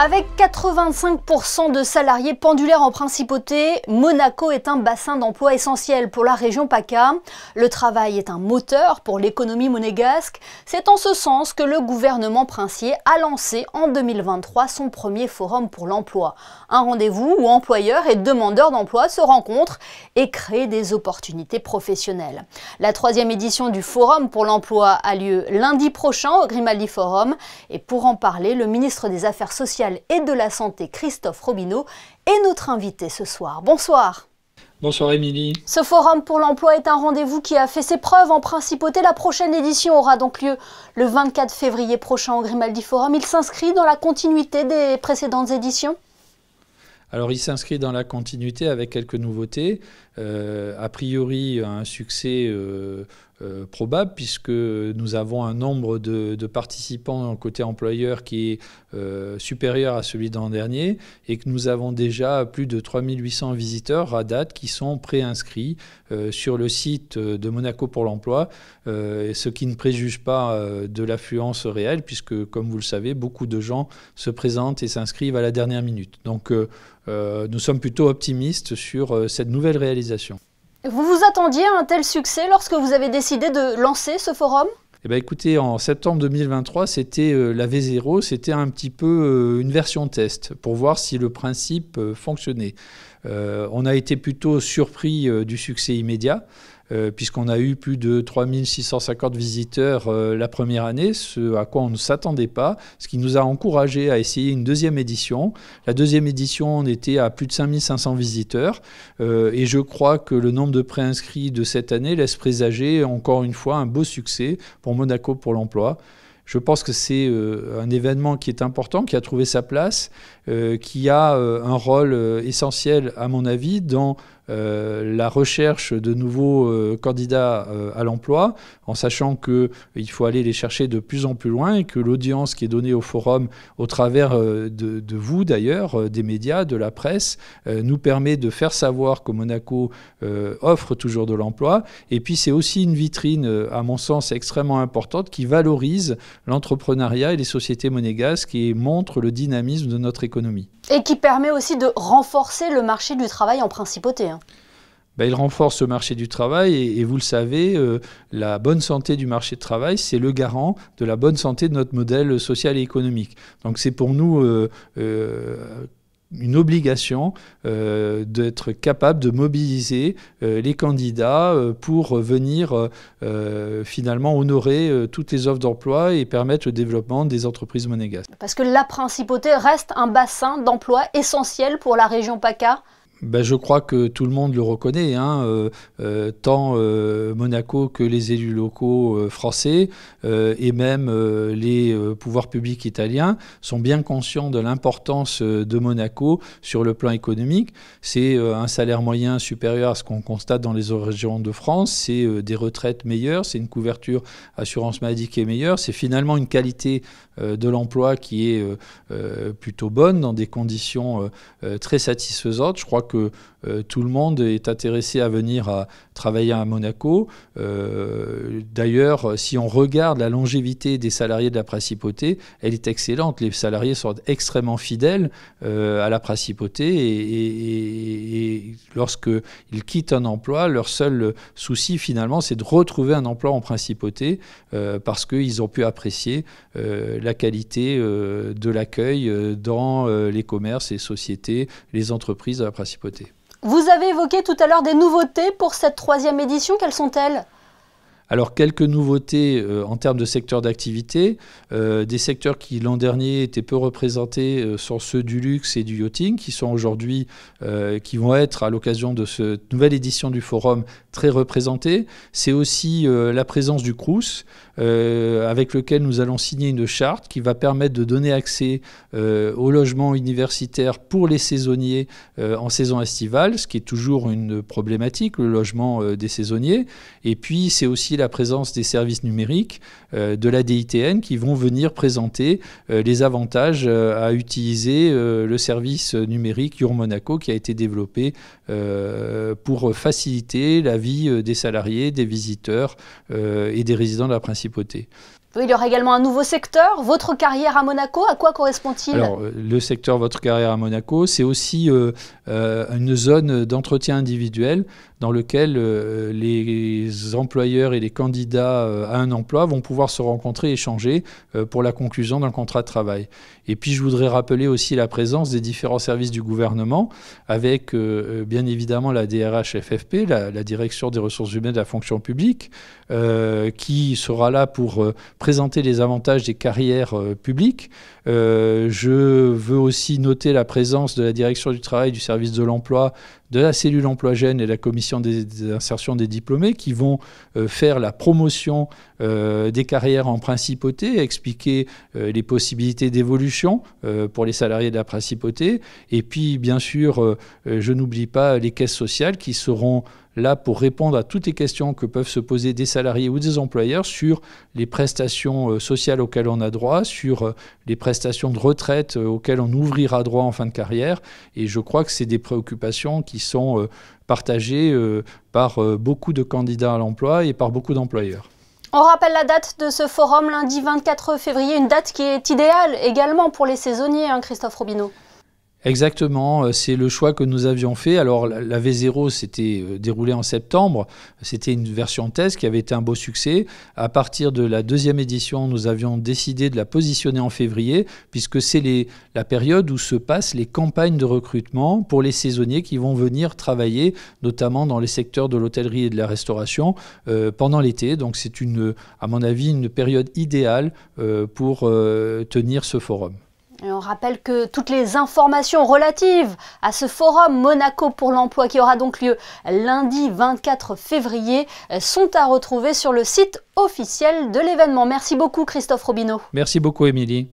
Avec 85% de salariés pendulaires en principauté, Monaco est un bassin d'emploi essentiel pour la région PACA. Le travail est un moteur pour l'économie monégasque. C'est en ce sens que le gouvernement princier a lancé en 2023 son premier forum pour l'emploi. Un rendez-vous où employeurs et demandeurs d'emploi se rencontrent et créent des opportunités professionnelles. La 3e édition du forum pour l'emploi a lieu lundi prochain au Grimaldi Forum. Et pour en parler, le ministre des Affaires sociales et de la Santé, Christophe Robineau, est notre invité ce soir. Bonsoir. Bonsoir Émilie. Ce forum pour l'emploi est un rendez-vous qui a fait ses preuves en principauté. La prochaine édition aura donc lieu le 24 février prochain au Grimaldi Forum. Il s'inscrit dans la continuité des précédentes éditions ? Alors il s'inscrit dans la continuité avec quelques nouveautés. A priori un succès probable puisque nous avons un nombre de participants côté employeur qui est supérieur à celui de l'an dernier et que nous avons déjà plus de 3800 visiteurs à date qui sont préinscrits sur le site de Monaco pour l'emploi, ce qui ne préjuge pas de l'affluence réelle puisque, comme vous le savez, beaucoup de gens se présentent et s'inscrivent à la dernière minute. Donc nous sommes plutôt optimistes sur cette nouvelle réalisation. Vous vous attendiez à un tel succès lorsque vous avez décidé de lancer ce forum ? Eh bien, écoutez, en septembre 2023, c'était la V0, c'était un petit peu une version test pour voir si le principe fonctionnait. On a été plutôt surpris du succès immédiat, puisqu'on a eu plus de 3650 visiteurs la première année, ce à quoi on ne s'attendait pas, ce qui nous a encouragé à essayer une deuxième édition. La deuxième édition, on était à plus de 5500 visiteurs, et je crois que le nombre de préinscrits de cette année laisse présager encore une fois un beau succès pour Monaco pour l'emploi. Je pense que c'est un événement qui est important, qui a trouvé sa place, qui a un rôle essentiel, à mon avis, dans la recherche de nouveaux candidats à l'emploi, en sachant qu'il faut aller les chercher de plus en plus loin et que l'audience qui est donnée au forum, au travers de vous d'ailleurs, des médias, de la presse, nous permet de faire savoir que Monaco offre toujours de l'emploi. Et puis c'est aussi une vitrine, à mon sens, extrêmement importante qui valorise l'entrepreneuriat et les sociétés monégasques et montre le dynamisme de notre économie. Et qui permet aussi de renforcer le marché du travail en principauté. Il renforce le marché du travail et vous le savez, la bonne santé du marché de travail, c'est le garant de la bonne santé de notre modèle social et économique. Donc c'est pour nous une obligation d'être capable de mobiliser les candidats pour venir finalement honorer toutes les offres d'emploi et permettre le développement des entreprises monégasques. Parce que la principauté reste un bassin d'emploi essentiel pour la région PACA. Je crois que tout le monde le reconnaît, tant Monaco que les élus locaux français et même les pouvoirs publics italiens sont bien conscients de l'importance de Monaco sur le plan économique. C'est un salaire moyen supérieur à ce qu'on constate dans les autres régions de France, c'est des retraites meilleures, c'est une couverture assurance maladie qui est meilleure, c'est finalement une qualité de l'emploi qui est plutôt bonne dans des conditions très satisfaisantes. Je crois que tout le monde est intéressé à venir à travailler à Monaco. D'ailleurs, si on regarde la longévité des salariés de la principauté, elle est excellente. Les salariés sont extrêmement fidèles à la principauté et lorsqu'ils quittent un emploi, leur seul souci finalement, c'est de retrouver un emploi en principauté parce qu'ils ont pu apprécier la qualité de l'accueil dans les commerces, les sociétés, les entreprises de la principauté. Vous avez évoqué tout à l'heure des nouveautés pour cette 3e édition. Quelles sont-elles ? Alors, quelques nouveautés en termes de secteurs d'activité. Des secteurs qui, l'an dernier, étaient peu représentés sont ceux du luxe et du yachting, qui sont aujourd'hui, qui vont être, à l'occasion de cette nouvelle édition du forum, très représentés. C'est aussi la présence du Crous, avec lequel nous allons signer une charte qui va permettre de donner accès au logement universitaire pour les saisonniers en saison estivale, ce qui est toujours une problématique, le logement des saisonniers. Et puis, c'est aussi la présence des services numériques de la DITN qui vont venir présenter les avantages à utiliser le service numérique Your Monaco qui a été développé pour faciliter la vie des salariés, des visiteurs et des résidents de la principauté. Oui, il y aura également un nouveau secteur, votre carrière à Monaco, à quoi correspond-il? Alors, le secteur Votre carrière à Monaco, c'est aussi une zone d'entretien individuel dans lequel les employeurs et les candidats à un emploi vont pouvoir se rencontrer et échanger pour la conclusion d'un contrat de travail. Et puis, je voudrais rappeler aussi la présence des différents services du gouvernement avec, bien évidemment, la DRH-FFP, la Direction des ressources humaines de la fonction publique, qui sera là pour présenter les avantages des carrières publiques. Je veux aussi noter la présence de la Direction du travail, du service de l'emploi, de la cellule emploi jeunes et la commission d'insertion des diplômés qui vont faire la promotion des carrières en principauté, expliquer les possibilités d'évolution pour les salariés de la principauté. Et puis, bien sûr, je n'oublie pas les caisses sociales qui seront là pour répondre à toutes les questions que peuvent se poser des salariés ou des employeurs sur les prestations sociales auxquelles on a droit, sur les prestations de retraite auxquelles on ouvrira droit en fin de carrière. Et je crois que c'est des préoccupations qui sont partagées par beaucoup de candidats à l'emploi et par beaucoup d'employeurs. On rappelle la date de ce forum, lundi 24 février, une date qui est idéale également pour les saisonniers, Christophe Robineau. Exactement, c'est le choix que nous avions fait. Alors la V0 s'était déroulée en septembre, c'était une version test qui avait été un beau succès. À partir de la deuxième édition, nous avions décidé de la positionner en février, puisque c'est la période où se passent les campagnes de recrutement pour les saisonniers qui vont venir travailler, notamment dans les secteurs de l'hôtellerie et de la restauration, pendant l'été. Donc c'est à mon avis, une période idéale pour tenir ce forum. Et on rappelle que toutes les informations relatives à ce forum Monaco pour l'emploi qui aura donc lieu lundi 24 février sont à retrouver sur le site officiel de l'événement. Merci beaucoup Christophe Robineau. Merci beaucoup Émilie.